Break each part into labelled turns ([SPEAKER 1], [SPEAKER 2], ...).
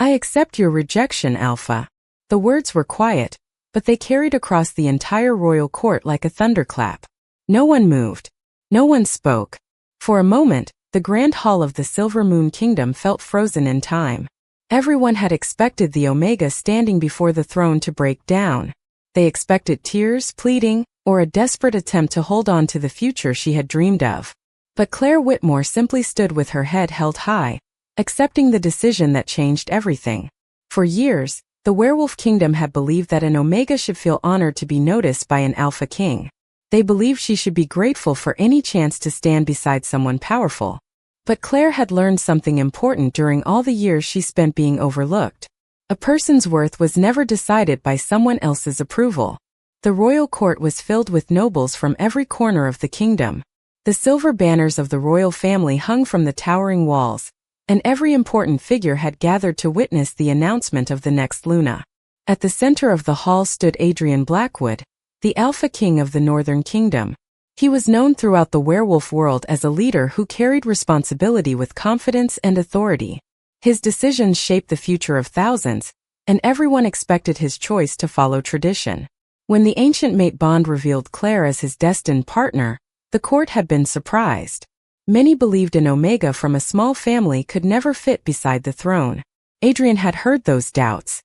[SPEAKER 1] I accept your rejection, Alpha. The words were quiet, but they carried across the entire royal court like a thunderclap. No one moved. No one spoke. For a moment, the grand hall of the Silver Moon Kingdom felt frozen in time. Everyone had expected the Omega standing before the throne to break down. They expected tears, pleading, or a desperate attempt to hold on to the future she had dreamed of. But Claire Whitmore simply stood with her head held high, accepting the decision that changed everything. For years, the Werewolf Kingdom had believed that an Omega should feel honored to be noticed by an Alpha King. They believed she should be grateful for any chance to stand beside someone powerful. But Claire had learned something important during all the years she spent being overlooked. A person's worth was never decided by someone else's approval. The royal court was filled with nobles from every corner of the kingdom. The silver banners of the royal family hung from the towering walls, and every important figure had gathered to witness the announcement of the next Luna. At the center of the hall stood Adrian Blackwood, the Alpha King of the Northern Kingdom. He was known throughout the werewolf world as a leader who carried responsibility with confidence and authority. His decisions shaped the future of thousands, and everyone expected his choice to follow tradition. When the ancient mate bond revealed Claire as his destined partner, the court had been surprised. Many believed an Omega from a small family could never fit beside the throne. Adrian had heard those doubts.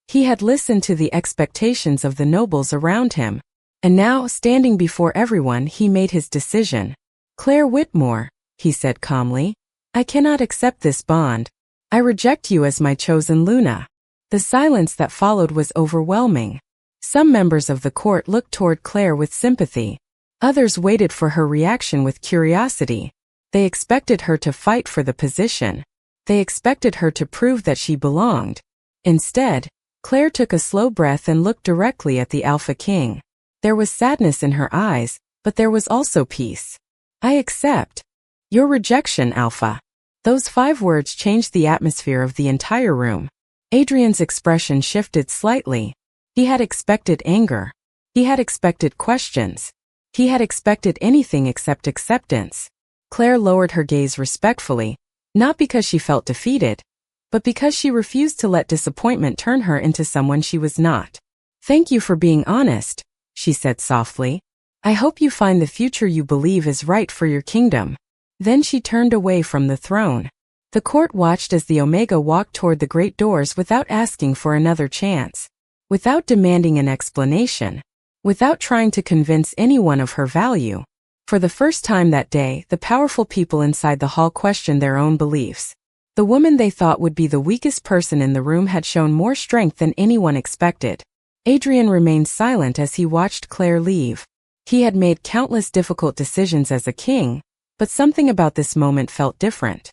[SPEAKER 1] He had listened to the expectations of the nobles around him, and now, standing before everyone, he made his decision. Claire Whitmore, he said calmly, I cannot accept this bond. I reject you as my chosen Luna. The silence that followed was overwhelming. Some members of the court looked toward Claire with sympathy. Others waited for her reaction with curiosity. They expected her to fight for the position. They expected her to prove that she belonged. Instead, Claire took a slow breath and looked directly at the Alpha King. There was sadness in her eyes, but there was also peace. I accept your rejection, Alpha. Those 5 words changed the atmosphere of the entire room. Adrian's expression shifted slightly. He had expected anger. He had expected questions. He had expected anything except acceptance. Claire lowered her gaze respectfully, not because she felt defeated, but because she refused to let disappointment turn her into someone she was not. Thank you for being honest, she said softly. I hope you find the future you believe is right for your kingdom. Then she turned away from the throne. The court watched as the Omega walked toward the great doors without asking for another chance, without demanding an explanation, without trying to convince anyone of her value. For the first time that day, the powerful people inside the hall questioned their own beliefs. The woman they thought would be the weakest person in the room had shown more strength than anyone expected. Adrian remained silent as he watched Claire leave. He had made countless difficult decisions as a king, but something about this moment felt different.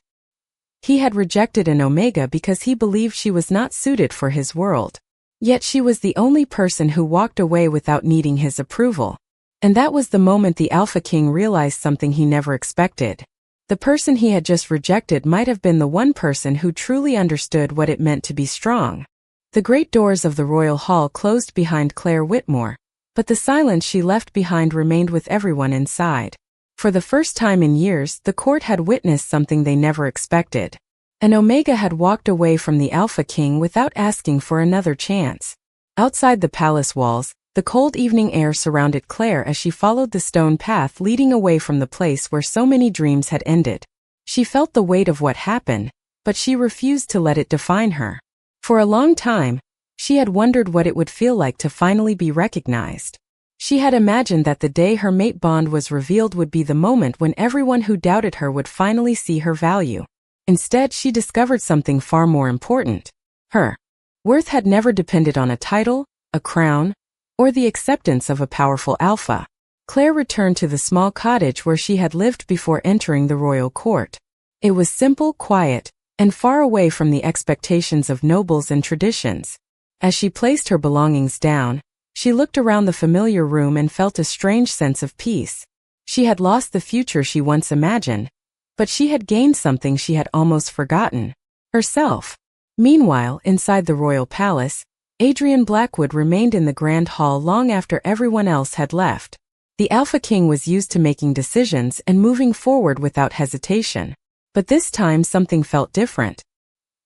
[SPEAKER 1] He had rejected an Omega because he believed she was not suited for his world. Yet she was the only person who walked away without needing his approval. And that was the moment the Alpha King realized something he never expected. The person he had just rejected might have been the one person who truly understood what it meant to be strong. The great doors of the royal hall closed behind Claire Whitmore, but the silence she left behind remained with everyone inside. For the first time in years, the court had witnessed something they never expected. An Omega had walked away from the Alpha King without asking for another chance. Outside the palace walls, the cold evening air surrounded Claire as she followed the stone path leading away from the place where so many dreams had ended. She felt the weight of what happened, but she refused to let it define her. For a long time, she had wondered what it would feel like to finally be recognized. She had imagined that the day her mate bond was revealed would be the moment when everyone who doubted her would finally see her value. Instead, she discovered something far more important. Her worth had never depended on a title, a crown, or the acceptance of a powerful alpha. Claire returned to the small cottage where she had lived before entering the royal court. It was simple, quiet, and far away from the expectations of nobles and traditions. As she placed her belongings down, she looked around the familiar room and felt a strange sense of peace. She had lost the future she once imagined, but she had gained something she had almost forgotten: herself. Meanwhile, inside the royal palace, Adrian Blackwood remained in the grand hall long after everyone else had left. The Alpha King was used to making decisions and moving forward without hesitation. But this time something felt different.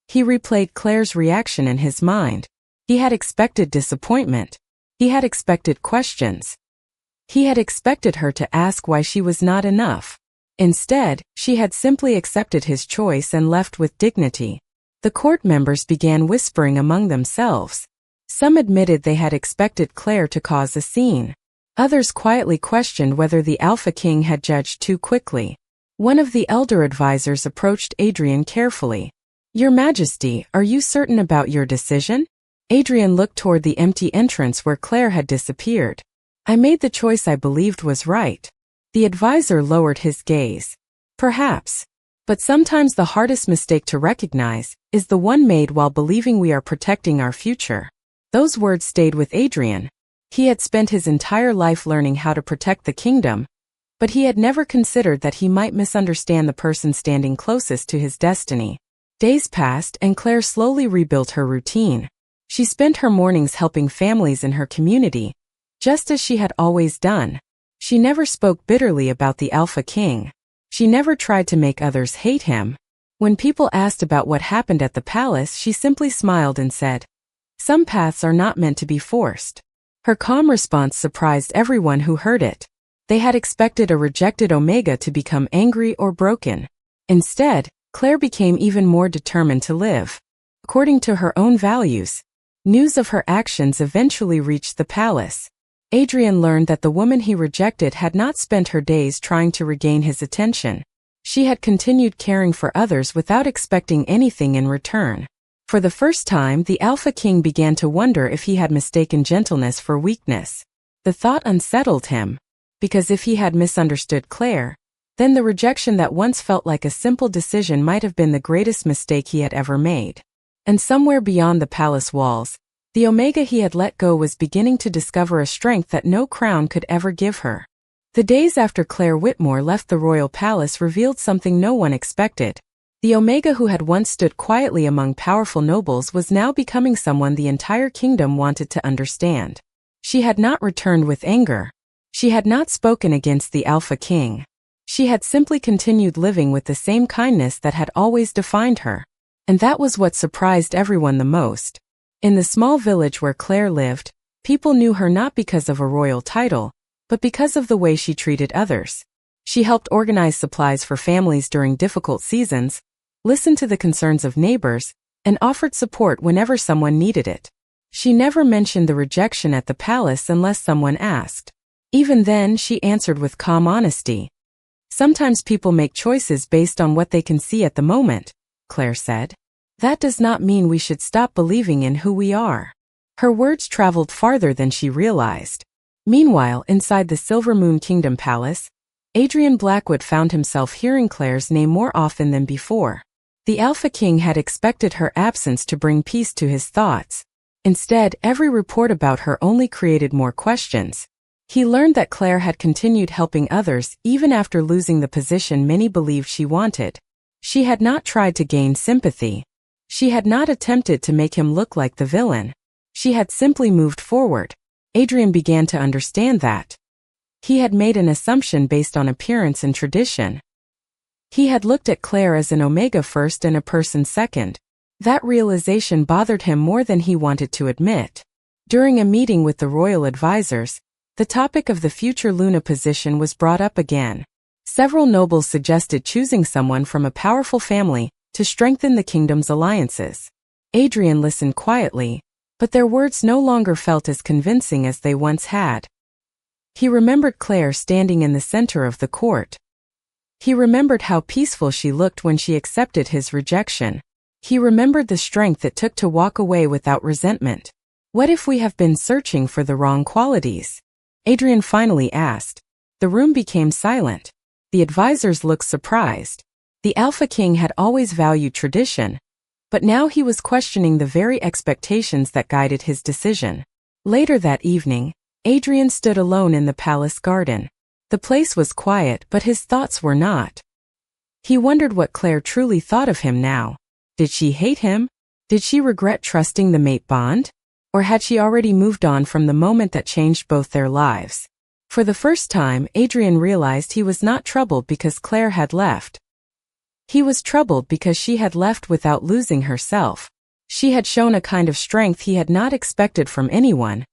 [SPEAKER 1] He replayed Claire's reaction in his mind. He had expected disappointment. He had expected questions. He had expected her to ask why she was not enough. Instead, she had simply accepted his choice and left with dignity. The court members began whispering among themselves. Some admitted they had expected Claire to cause a scene. Others quietly questioned whether the Alpha King had judged too quickly. One of the elder advisors approached Adrian carefully. "Your Majesty, are you certain about your decision?" Adrian looked toward the empty entrance where Claire had disappeared. "I made the choice I believed was right." The advisor lowered his gaze. "Perhaps. But sometimes the hardest mistake to recognize is the one made while believing we are protecting our future." Those words stayed with Adrian. He had spent his entire life learning how to protect the kingdom, but he had never considered that he might misunderstand the person standing closest to his destiny. Days passed and Claire slowly rebuilt her routine. She spent her mornings helping families in her community, just as she had always done. She never spoke bitterly about the Alpha King. She never tried to make others hate him. When people asked about what happened at the palace, she simply smiled and said, "Some paths are not meant to be forced." Her calm response surprised everyone who heard it. They had expected a rejected Omega to become angry or broken. Instead, Claire became even more determined to live. According to her own values, news of her actions eventually reached the palace. Adrian learned that the woman he rejected had not spent her days trying to regain his attention. She had continued caring for others without expecting anything in return. For the first time, the Alpha King began to wonder if he had mistaken gentleness for weakness. The thought unsettled him, because if he had misunderstood Claire, then the rejection that once felt like a simple decision might have been the greatest mistake he had ever made. And somewhere beyond the palace walls, the Omega he had let go was beginning to discover a strength that no crown could ever give her. The days after Claire Whitmore left the royal palace revealed something no one expected. The Omega who had once stood quietly among powerful nobles was now becoming someone the entire kingdom wanted to understand. She had not returned with anger. She had not spoken against the Alpha King. She had simply continued living with the same kindness that had always defined her. And that was what surprised everyone the most. In the small village where Claire lived, people knew her not because of a royal title, but because of the way she treated others. She helped organize supplies for families during difficult seasons, listened to the concerns of neighbors, and offered support whenever someone needed it. She never mentioned the rejection at the palace unless someone asked. Even then, she answered with calm honesty. "Sometimes people make choices based on what they can see at the moment," Claire said. "That does not mean we should stop believing in who we are." Her words traveled farther than she realized. Meanwhile, inside the Silver Moon Kingdom Palace, Adrian Blackwood found himself hearing Claire's name more often than before. The Alpha King had expected her absence to bring peace to his thoughts. Instead, every report about her only created more questions. He learned that Claire had continued helping others even after losing the position many believed she wanted. She had not tried to gain sympathy. She had not attempted to make him look like the villain. She had simply moved forward. Adrian began to understand that. He had made an assumption based on appearance and tradition. He had looked at Claire as an Omega first and a person second. That realization bothered him more than he wanted to admit. During a meeting with the royal advisors, the topic of the future Luna position was brought up again. Several nobles suggested choosing someone from a powerful family to strengthen the kingdom's alliances. Adrian listened quietly, but their words no longer felt as convincing as they once had. He remembered Claire standing in the center of the court. He remembered how peaceful she looked when she accepted his rejection. He remembered the strength it took to walk away without resentment. What if we have been searching for the wrong qualities? Adrian finally asked. The room became silent. The advisors looked surprised. The Alpha King had always valued tradition, but now he was questioning the very expectations that guided his decision. Later that evening, Adrian stood alone in the palace garden. The place was quiet, but his thoughts were not. He wondered what Claire truly thought of him now. Did she hate him? Did she regret trusting the mate bond? Or had she already moved on from the moment that changed both their lives? For the first time, Adrian realized he was not troubled because Claire had left. He was troubled because she had left without losing herself. She had shown a kind of strength he had not expected from anyone,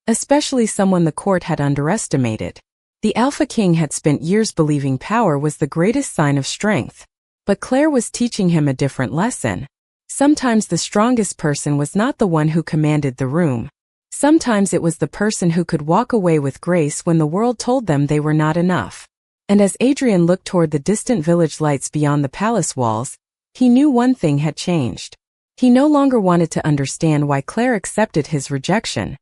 [SPEAKER 1] especially someone the court had underestimated. The Alpha King had spent years believing power was the greatest sign of strength. But Claire was teaching him a different lesson. Sometimes the strongest person was not the one who commanded the room. Sometimes it was the person who could walk away with grace when the world told them they were not enough. And as Adrian looked toward the distant village lights beyond the palace walls, he knew one thing had changed. He no longer wanted to understand why Claire accepted his rejection.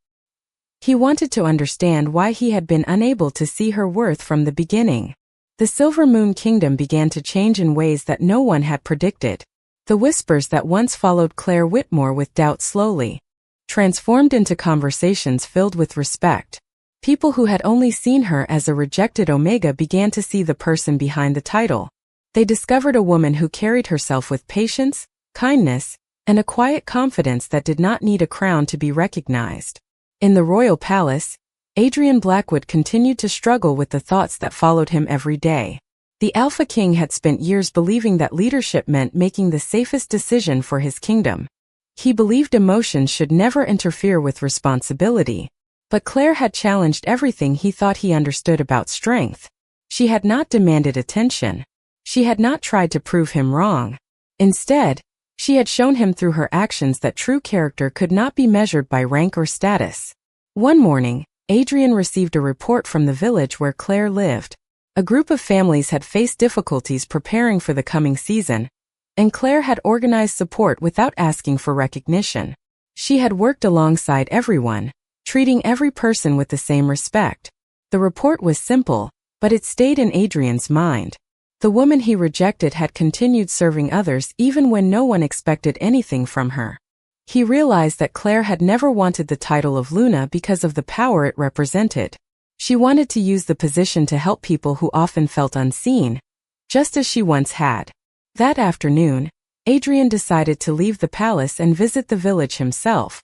[SPEAKER 1] He wanted to understand why he had been unable to see her worth from the beginning. The Silver Moon Kingdom began to change in ways that no one had predicted. The whispers that once followed Claire Whitmore with doubt slowly transformed into conversations filled with respect. People who had only seen her as a rejected Omega began to see the person behind the title. They discovered a woman who carried herself with patience, kindness, and a quiet confidence that did not need a crown to be recognized. In the royal palace, Adrian Blackwood continued to struggle with the thoughts that followed him every day. The Alpha King had spent years believing that leadership meant making the safest decision for his kingdom. He believed emotions should never interfere with responsibility. But Claire had challenged everything he thought he understood about strength. She had not demanded attention. She had not tried to prove him wrong. Instead, she had shown him through her actions that true character could not be measured by rank or status. One morning, Adrian received a report from the village where Claire lived. A group of families had faced difficulties preparing for the coming season, and Claire had organized support without asking for recognition. She had worked alongside everyone, treating every person with the same respect. The report was simple, but it stayed in Adrian's mind. The woman he rejected had continued serving others even when no one expected anything from her. He realized that Claire had never wanted the title of Luna because of the power it represented. She wanted to use the position to help people who often felt unseen, just as she once had. That afternoon, Adrian decided to leave the palace and visit the village himself.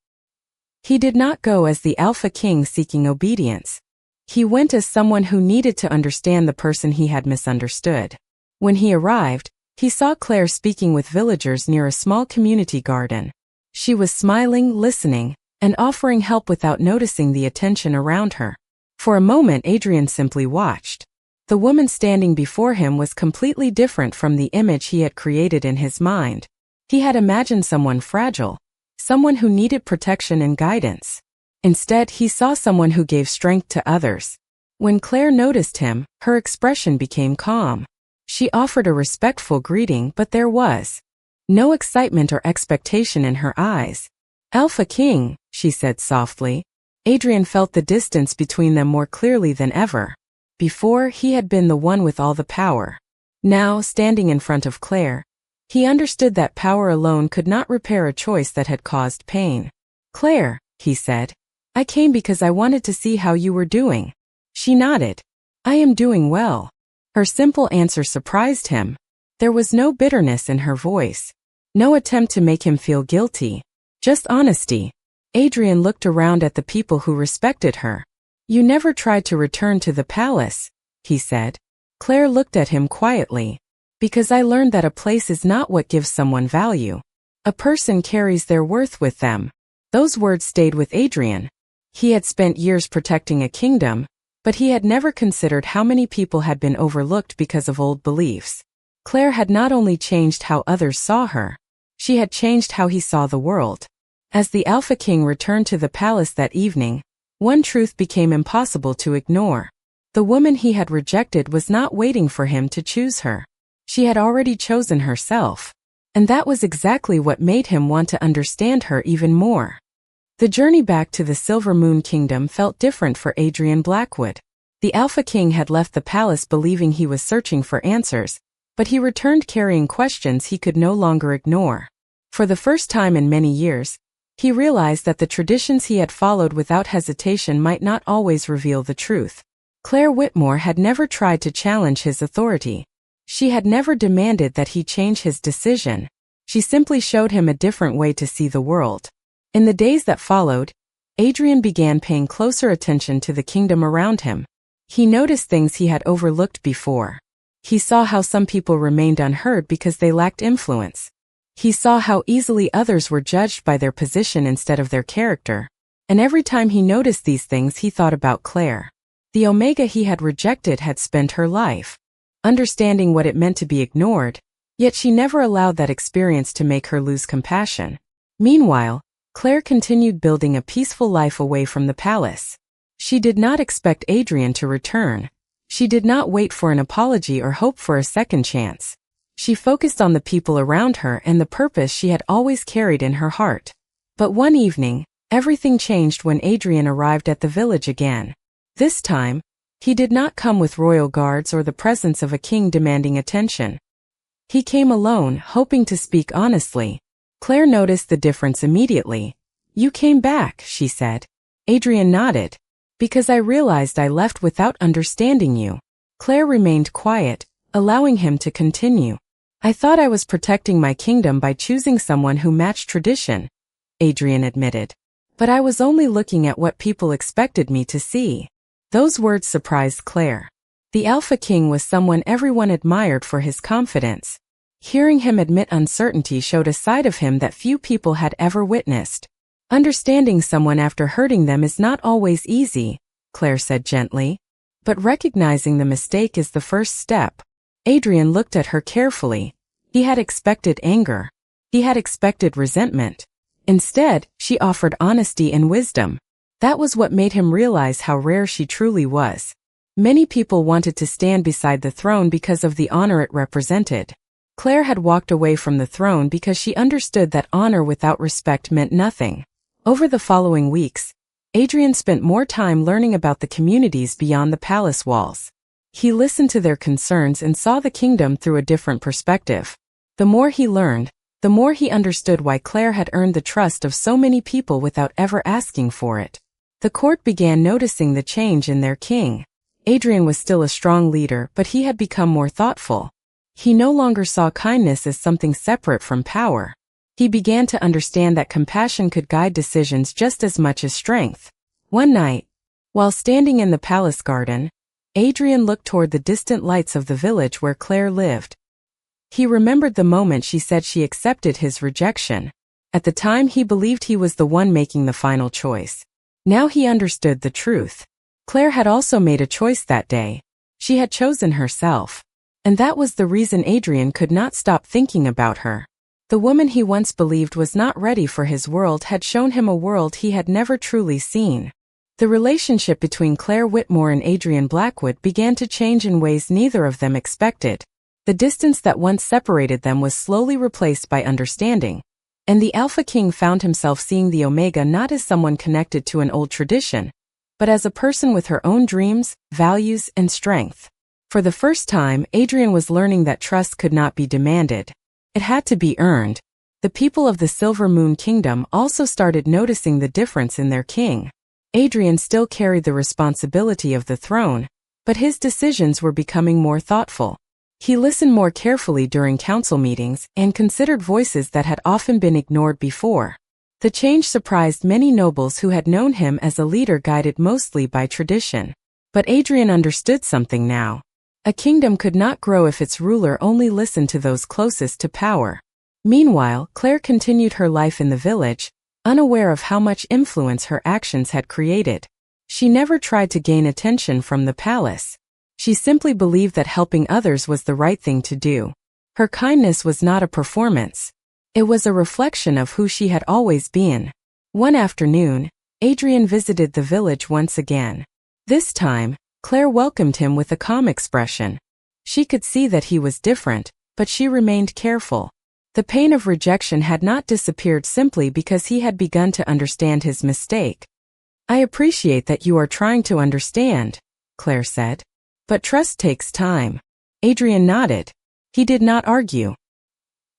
[SPEAKER 1] He did not go as the Alpha King seeking obedience. He went as someone who needed to understand the person he had misunderstood. When he arrived, he saw Claire speaking with villagers near a small community garden. She was smiling, listening, and offering help without noticing the attention around her. For a moment, Adrian simply watched. The woman standing before him was completely different from the image he had created in his mind. He had imagined someone fragile, someone who needed protection and guidance. Instead, he saw someone who gave strength to others. When Claire noticed him, her expression became calm. She offered a respectful greeting, but there was no excitement or expectation in her eyes. "Alpha King," she said softly. Adrian felt the distance between them more clearly than ever. Before, he had been the one with all the power. Now, standing in front of Claire, he understood that power alone could not repair a choice that had caused pain. "Claire," he said, "I came because I wanted to see how you were doing." She nodded. "I am doing well." Her simple answer surprised him. There was no bitterness in her voice, no attempt to make him feel guilty, just honesty. Adrian looked around at the people who respected her. "You never tried to return to the palace," he said. Claire looked at him quietly. "Because I learned that a place is not what gives someone value. A person carries their worth with them." Those words stayed with Adrian. He had spent years protecting a kingdom, but he had never considered how many people had been overlooked because of old beliefs. Claire had not only changed how others saw her, she had changed how he saw the world. As the Alpha King returned to the palace that evening, one truth became impossible to ignore. The woman he had rejected was not waiting for him to choose her. She had already chosen herself. And that was exactly what made him want to understand her even more. The journey back to the Silver Moon Kingdom felt different for Adrian Blackwood. The Alpha King had left the palace believing he was searching for answers, but he returned carrying questions he could no longer ignore. For the first time in many years, he realized that the traditions he had followed without hesitation might not always reveal the truth. Claire Whitmore had never tried to challenge his authority. She had never demanded that he change his decision. She simply showed him a different way to see the world. In the days that followed, Adrian began paying closer attention to the kingdom around him. He noticed things he had overlooked before. He saw how some people remained unheard because they lacked influence. He saw how easily others were judged by their position instead of their character. And every time he noticed these things, he thought about Claire. The Omega he had rejected had spent her life understanding what it meant to be ignored, yet she never allowed that experience to make her lose compassion. Meanwhile, Claire continued building a peaceful life away from the palace. She did not expect Adrian to return. She did not wait for an apology or hope for a second chance. She focused on the people around her and the purpose she had always carried in her heart. But one evening, everything changed when Adrian arrived at the village again. This time, he did not come with royal guards or the presence of a king demanding attention. He came alone, hoping to speak honestly. Claire noticed the difference immediately. "You came back," she said. Adrian nodded. "Because I realized I left without understanding you." Claire remained quiet, allowing him to continue. "I thought I was protecting my kingdom by choosing someone who matched tradition," Adrian admitted. "But I was only looking at what people expected me to see." Those words surprised Claire. The Alpha King was someone everyone admired for his confidence. Hearing him admit uncertainty showed a side of him that few people had ever witnessed. "Understanding someone after hurting them is not always easy," Claire said gently. "But recognizing the mistake is the first step." Adrian looked at her carefully. He had expected anger. He had expected resentment. Instead, she offered honesty and wisdom. That was what made him realize how rare she truly was. Many people wanted to stand beside the throne because of the honor it represented. Claire had walked away from the throne because she understood that honor without respect meant nothing. Over the following weeks, Adrian spent more time learning about the communities beyond the palace walls. He listened to their concerns and saw the kingdom through a different perspective. The more he learned, the more he understood why Claire had earned the trust of so many people without ever asking for it. The court began noticing the change in their king. Adrian was still a strong leader, but he had become more thoughtful. He no longer saw kindness as something separate from power. He began to understand that compassion could guide decisions just as much as strength. One night, while standing in the palace garden, Adrian looked toward the distant lights of the village where Claire lived. He remembered the moment she said she accepted his rejection. At the time, he believed he was the one making the final choice. Now he understood the truth. Claire had also made a choice that day. She had chosen herself. And that was the reason Adrian could not stop thinking about her. The woman he once believed was not ready for his world had shown him a world he had never truly seen. The relationship between Claire Whitmore and Adrian Blackwood began to change in ways neither of them expected. The distance that once separated them was slowly replaced by understanding. And the Alpha King found himself seeing the Omega not as someone connected to an old tradition, but as a person with her own dreams, values, and strength. For the first time, Adrian was learning that trust could not be demanded. It had to be earned. The people of the Silver Moon Kingdom also started noticing the difference in their king. Adrian still carried the responsibility of the throne, but his decisions were becoming more thoughtful. He listened more carefully during council meetings and considered voices that had often been ignored before. The change surprised many nobles who had known him as a leader guided mostly by tradition. But Adrian understood something now. A kingdom could not grow if its ruler only listened to those closest to power. Meanwhile, Claire continued her life in the village, unaware of how much influence her actions had created. She never tried to gain attention from the palace. She simply believed that helping others was the right thing to do. Her kindness was not a performance. It was a reflection of who she had always been. One afternoon, Adrian visited the village once again. This time, Claire welcomed him with a calm expression. She could see that he was different, but she remained careful. The pain of rejection had not disappeared simply because he had begun to understand his mistake. "I appreciate that you are trying to understand," Claire said. "But trust takes time." Adrian nodded. He did not argue.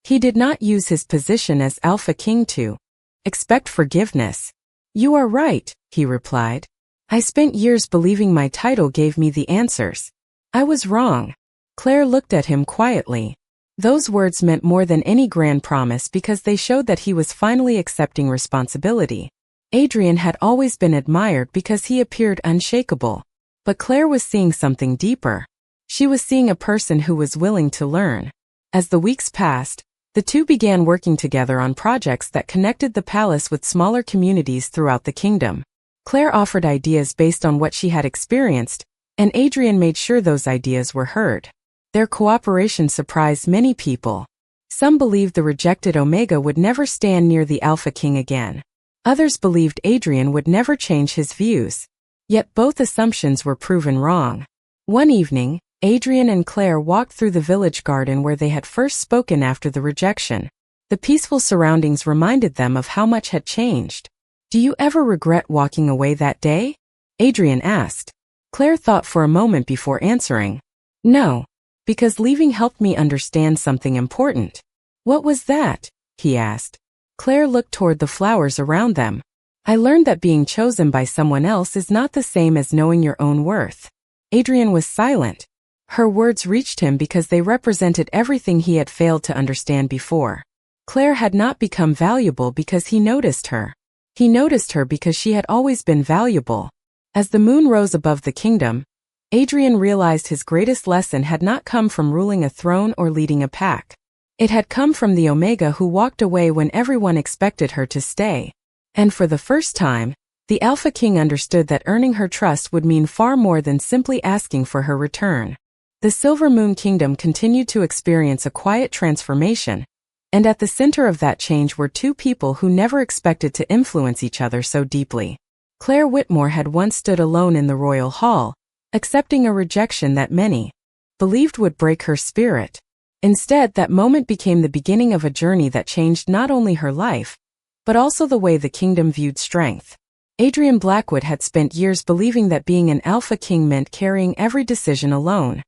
[SPEAKER 1] He did not use his position as Alpha King to expect forgiveness. "You are right," he replied. "I spent years believing my title gave me the answers. I was wrong." Claire looked at him quietly. Those words meant more than any grand promise because they showed that he was finally accepting responsibility. Adrian had always been admired because he appeared unshakable. But Claire was seeing something deeper. She was seeing a person who was willing to learn. As the weeks passed, the two began working together on projects that connected the palace with smaller communities throughout the kingdom. Claire offered ideas based on what she had experienced, and Adrian made sure those ideas were heard. Their cooperation surprised many people. Some believed the rejected Omega would never stand near the Alpha King again. Others believed Adrian would never change his views. Yet both assumptions were proven wrong. One evening, Adrian and Claire walked through the village garden where they had first spoken after the rejection. The peaceful surroundings reminded them of how much had changed. "Do you ever regret walking away that day?" Adrian asked. Claire thought for a moment before answering. "No, because leaving helped me understand something important." "What was that?" he asked. Claire looked toward the flowers around them. "I learned that being chosen by someone else is not the same as knowing your own worth." Adrian was silent. Her words reached him because they represented everything he had failed to understand before. Claire had not become valuable because he noticed her. He noticed her because she had always been valuable. As the moon rose above the kingdom, Adrian realized his greatest lesson had not come from ruling a throne or leading a pack. It had come from the Omega who walked away when everyone expected her to stay. And for the first time, the Alpha King understood that earning her trust would mean far more than simply asking for her return. The Silver Moon Kingdom continued to experience a quiet transformation, and at the center of that change were two people who never expected to influence each other so deeply. Claire Whitmore had once stood alone in the royal hall, accepting a rejection that many believed would break her spirit. Instead, that moment became the beginning of a journey that changed not only her life, but also the way the kingdom viewed strength. Adrian Blackwood had spent years believing that being an Alpha King meant carrying every decision alone.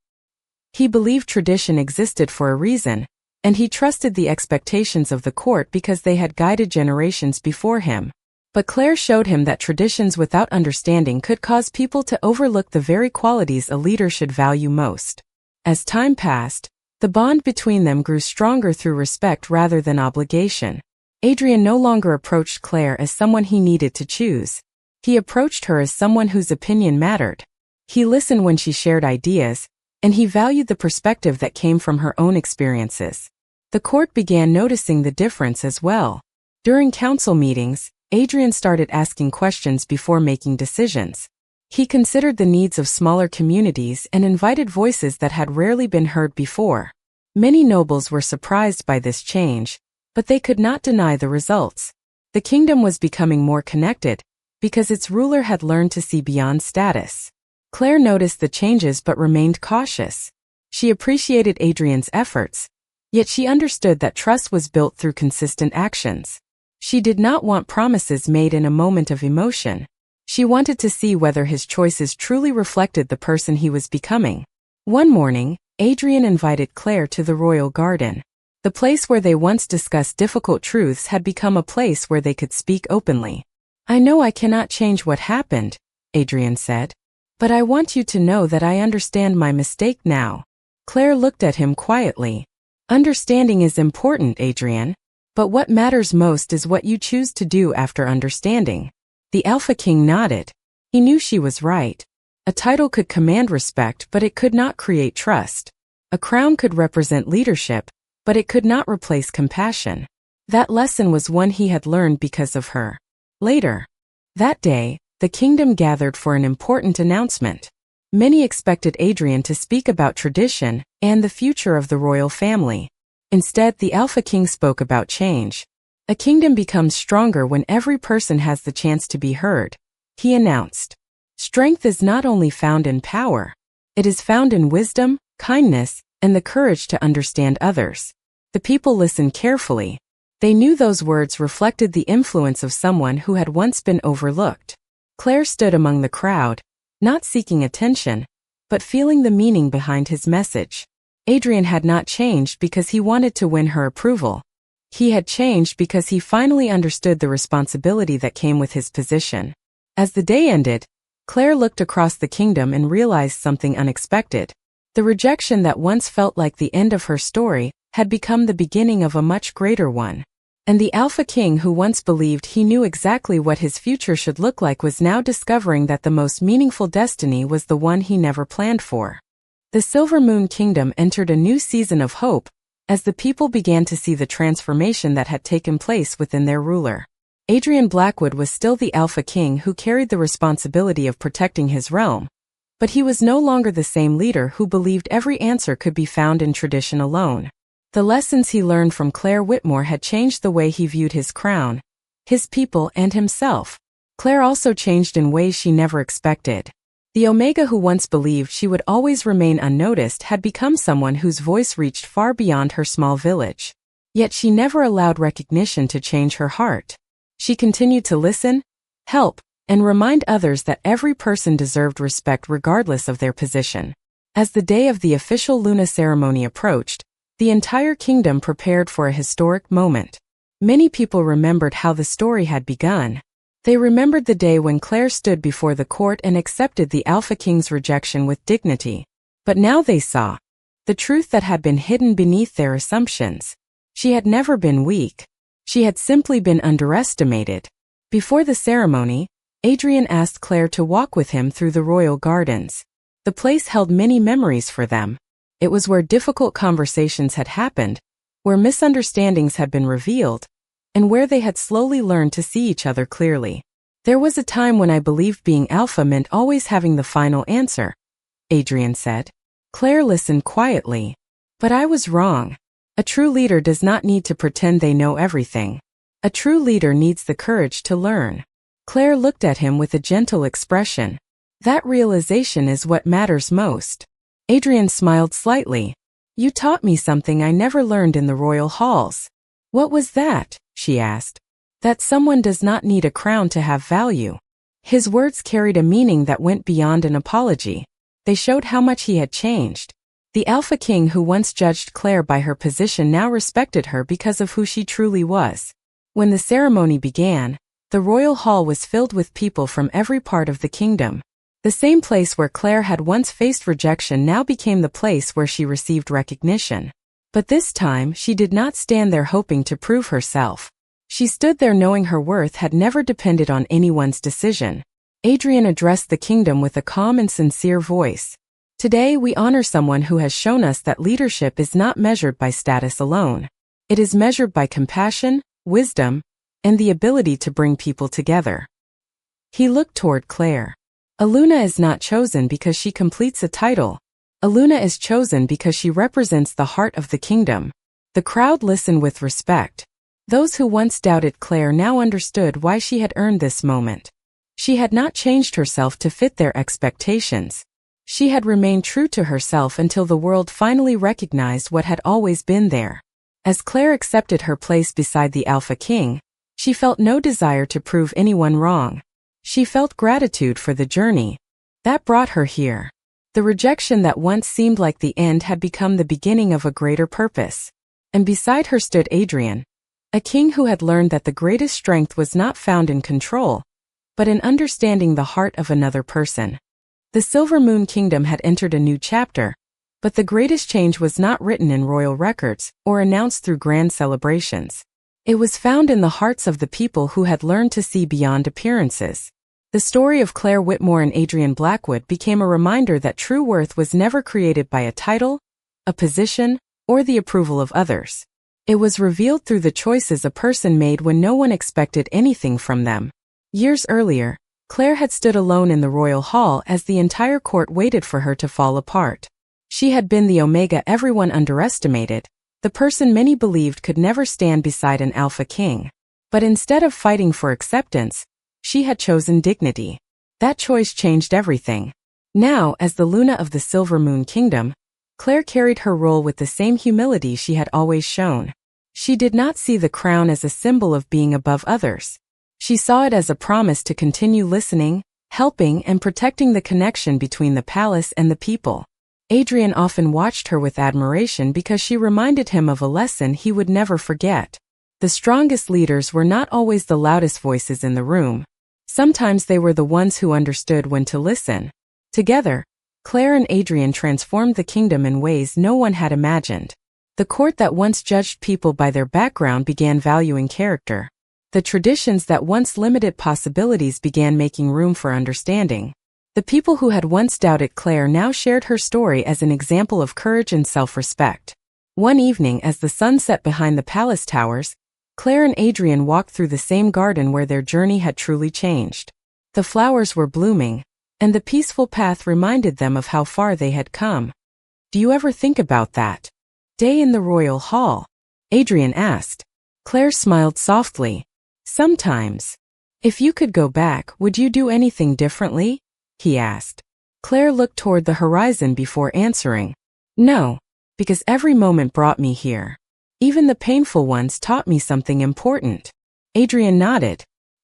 [SPEAKER 1] He believed tradition existed for a reason, and he trusted the expectations of the court because they had guided generations before him. But Claire showed him that traditions without understanding could cause people to overlook the very qualities a leader should value most. As time passed, the bond between them grew stronger through respect rather than obligation. Adrian no longer approached Claire as someone he needed to choose. He approached her as someone whose opinion mattered. He listened when she shared ideas, and he valued the perspective that came from her own experiences. The court began noticing the difference as well. During council meetings, Adrian started asking questions before making decisions. He considered the needs of smaller communities and invited voices that had rarely been heard before. Many nobles were surprised by this change, but they could not deny the results. The kingdom was becoming more connected, because its ruler had learned to see beyond status. Claire noticed the changes but remained cautious. She appreciated Adrian's efforts, yet she understood that trust was built through consistent actions. She did not want promises made in a moment of emotion. She wanted to see whether his choices truly reflected the person he was becoming. One morning, Adrian invited Claire to the royal garden. The place where they once discussed difficult truths had become a place where they could speak openly. "I know I cannot change what happened," Adrian said. "But I want you to know that I understand my mistake now." Claire looked at him quietly. "Understanding is important, Adrian. But what matters most is what you choose to do after understanding." The Alpha King nodded. He knew she was right. A title could command respect, but it could not create trust. A crown could represent leadership, but it could not replace compassion. That lesson was one he had learned because of her. Later that day, the kingdom gathered for an important announcement. Many expected Adrian to speak about tradition and the future of the royal family. Instead, the Alpha King spoke about change. A kingdom becomes stronger when every person has the chance to be heard, he announced. Strength is not only found in power. It is found in wisdom, kindness, and the courage to understand others. The people listened carefully. They knew those words reflected the influence of someone who had once been overlooked. Claire stood among the crowd, not seeking attention, but feeling the meaning behind his message. Adrian had not changed because he wanted to win her approval. He had changed because he finally understood the responsibility that came with his position. As the day ended, Claire looked across the kingdom and realized something unexpected. The rejection that once felt like the end of her story had become the beginning of a much greater one. And the Alpha King who once believed he knew exactly what his future should look like was now discovering that the most meaningful destiny was the one he never planned for. The Silver Moon Kingdom entered a new season of hope, as the people began to see the transformation that had taken place within their ruler. Adrian Blackwood was still the Alpha King who carried the responsibility of protecting his realm, but he was no longer the same leader who believed every answer could be found in tradition alone. The lessons he learned from Claire Whitmore had changed the way he viewed his crown, his people, and himself. Claire also changed in ways she never expected. The Omega who once believed she would always remain unnoticed had become someone whose voice reached far beyond her small village. Yet she never allowed recognition to change her heart. She continued to listen, help, and remind others that every person deserved respect regardless of their position. As the day of the official Luna ceremony approached, the entire kingdom prepared for a historic moment. Many people remembered how the story had begun. They remembered the day when Claire stood before the court and accepted the Alpha King's rejection with dignity. But now they saw the truth that had been hidden beneath their assumptions. She had never been weak. She had simply been underestimated. Before the ceremony, Adrian asked Claire to walk with him through the royal gardens. The place held many memories for them. It was where difficult conversations had happened, where misunderstandings had been revealed, and where they had slowly learned to see each other clearly. There was a time when I believed being alpha meant always having the final answer, Adrian said. Claire listened quietly. But I was wrong. A true leader does not need to pretend they know everything. A true leader needs the courage to learn. Claire looked at him with a gentle expression. That realization is what matters most. Adrian smiled slightly. You taught me something I never learned in the royal halls. What was that? She asked. That someone does not need a crown to have value. His words carried a meaning that went beyond an apology. They showed how much he had changed. The Alpha King who once judged Claire by her position now respected her because of who she truly was. When the ceremony began, the royal hall was filled with people from every part of the kingdom. The same place where Claire had once faced rejection now became the place where she received recognition. But this time, she did not stand there hoping to prove herself. She stood there knowing her worth had never depended on anyone's decision. Adrian addressed the kingdom with a calm and sincere voice. Today we honor someone who has shown us that leadership is not measured by status alone. It is measured by compassion, wisdom, and the ability to bring people together. He looked toward Claire. A Luna is not chosen because she completes a title. A Luna is chosen because she represents the heart of the kingdom. The crowd listened with respect. Those who once doubted Claire now understood why she had earned this moment. She had not changed herself to fit their expectations. She had remained true to herself until the world finally recognized what had always been there. As Claire accepted her place beside the Alpha King, she felt no desire to prove anyone wrong. She felt gratitude for the journey that brought her here. The rejection that once seemed like the end had become the beginning of a greater purpose. And beside her stood Adrian, a king who had learned that the greatest strength was not found in control, but in understanding the heart of another person. The Silver Moon Kingdom had entered a new chapter, but the greatest change was not written in royal records or announced through grand celebrations. It was found in the hearts of the people who had learned to see beyond appearances. The story of Claire Whitmore and Adrian Blackwood became a reminder that true worth was never created by a title, a position, or the approval of others. It was revealed through the choices a person made when no one expected anything from them. Years earlier, Claire had stood alone in the royal hall as the entire court waited for her to fall apart. She had been the Omega everyone underestimated, the person many believed could never stand beside an Alpha King. But instead of fighting for acceptance, she had chosen dignity. That choice changed everything. Now, as the Luna of the Silver Moon Kingdom, Claire carried her role with the same humility she had always shown. She did not see the crown as a symbol of being above others. She saw it as a promise to continue listening, helping, and protecting the connection between the palace and the people. Adrian often watched her with admiration because she reminded him of a lesson he would never forget. The strongest leaders were not always the loudest voices in the room. Sometimes they were the ones who understood when to listen. Together, Claire and Adrian transformed the kingdom in ways no one had imagined. The court that once judged people by their background began valuing character. The traditions that once limited possibilities began making room for understanding. The people who had once doubted Claire now shared her story as an example of courage and self-respect. One evening, as the sun set behind the palace towers, Claire and Adrian walked through the same garden where their journey had truly changed. The flowers were blooming, and the peaceful path reminded them of how far they had come. "Do you ever think about that day in the royal hall?" Adrian asked. Claire smiled softly. "Sometimes." "If you could go back, would you do anything differently?" he asked. Claire looked toward the horizon before answering. "No, because every moment brought me here. Even the painful ones taught me something important." Adrian nodded.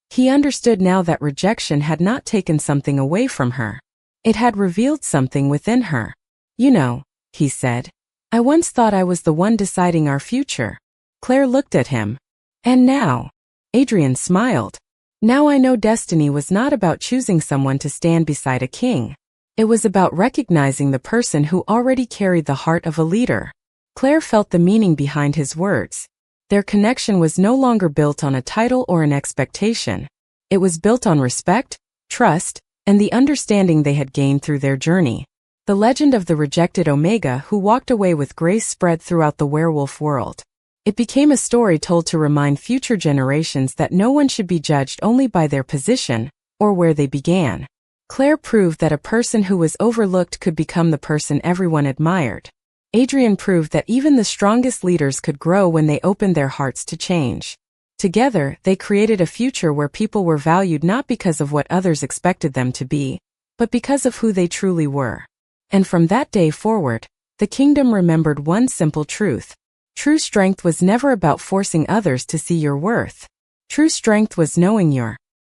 [SPEAKER 1] He understood now that rejection had not taken something away from her. It had revealed something within her. "You know," he said, "I once thought I was the one deciding our future." Claire looked at him. "And now?" Adrian smiled. "Now I know destiny was not about choosing someone to stand beside a king. It was about recognizing the person who already carried the heart of a leader." Claire felt the meaning behind his words. Their connection was no longer built on a title or an expectation. It was built on respect, trust, and the understanding they had gained through their journey. The legend of the rejected Omega who walked away with grace spread throughout the werewolf world. It became a story told to remind future generations that no one should be judged only by their position or where they began. Claire proved that a person who was overlooked could become the person everyone admired. Adrian proved that even the strongest leaders could grow when they opened their hearts to change. Together, they created a future where people were valued not because of what others expected them to be, but because of who they truly were. And from that day forward, the kingdom remembered one simple truth. True strength was never about forcing others to see your worth. True strength was knowing your